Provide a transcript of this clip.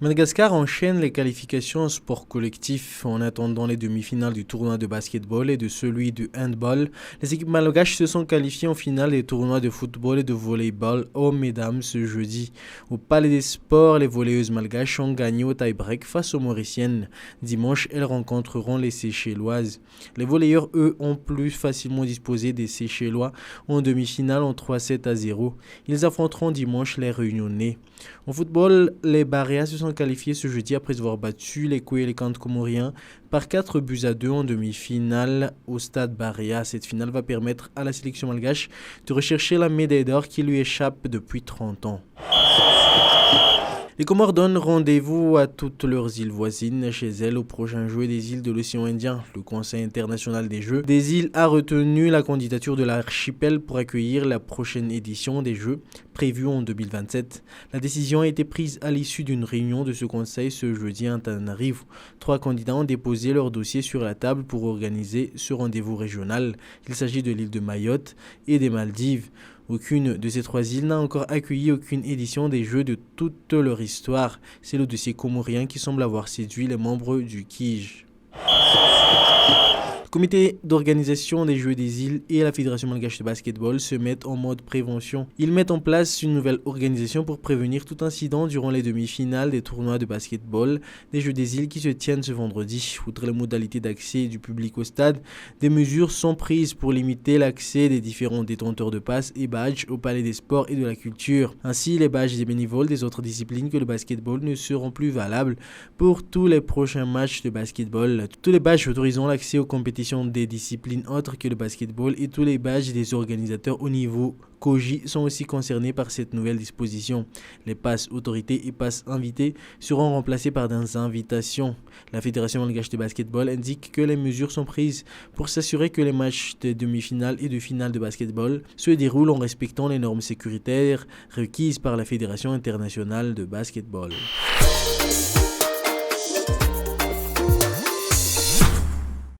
Madagascar enchaîne les qualifications en sport collectif. En attendant les demi-finales du tournoi de basketball et de celui du handball, les équipes malgaches se sont qualifiées en finale des tournois de football et de volleyball hommes et dames ce jeudi. Au Palais des Sports, les volleyeuses malgaches ont gagné au tie-break face aux Mauriciennes. Dimanche, elles rencontreront les Seychelloises. Les volleyeurs, eux, ont plus facilement disposé des Seychellois en demi-finale en 3-7-0. Ils affronteront dimanche les Réunionnais. En football, les Barréas se sont qualifiés ce jeudi après avoir battu les Koé-les-Cantes comoriens par 4-2 en demi-finale au stade Barréas. Cette finale va permettre à la sélection malgache de rechercher la médaille d'or qui lui échappe depuis 30 ans. Les Comores donnent rendez-vous à toutes leurs îles voisines chez elles au prochain Jeux des îles de l'océan Indien. Le Conseil international des Jeux des îles a retenu la candidature de l'archipel pour accueillir la prochaine édition des Jeux prévue en 2027. La décision a été prise à l'issue d'une réunion de ce conseil ce jeudi à Antananarivo. 3 candidats ont déposé leur dossier sur la table pour organiser ce rendez-vous régional. Il s'agit de l'île de Mayotte et des Maldives. Aucune de ces 3 îles n'a encore accueilli aucune édition des Jeux de toute leur histoire. C'est le dossier comorien qui semble avoir séduit les membres du KIJ. Le comité d'organisation des Jeux des îles et la Fédération malgache de basketball se mettent en mode prévention. Ils mettent en place une nouvelle organisation pour prévenir tout incident durant les demi-finales des tournois de basketball des Jeux des îles qui se tiennent ce vendredi. Outre les modalités d'accès du public au stade, des mesures sont prises pour limiter l'accès des différents détenteurs de passes et badges au Palais des Sports et de la Culture. Ainsi, les badges des bénévoles des autres disciplines que le basketball ne seront plus valables pour tous les prochains matchs de basketball. Tous les badges autorisant l'accès aux compétitions des disciplines autres que le basketball et tous les badges des organisateurs au niveau COJI sont aussi concernés par cette nouvelle disposition. Les passes autorités et passes invités seront remplacés par des invitations. La Fédération malgache de basketball indique que les mesures sont prises pour s'assurer que les matchs de demi-finale et de finale de basketball se déroulent en respectant les normes sécuritaires requises par la Fédération internationale de basketball.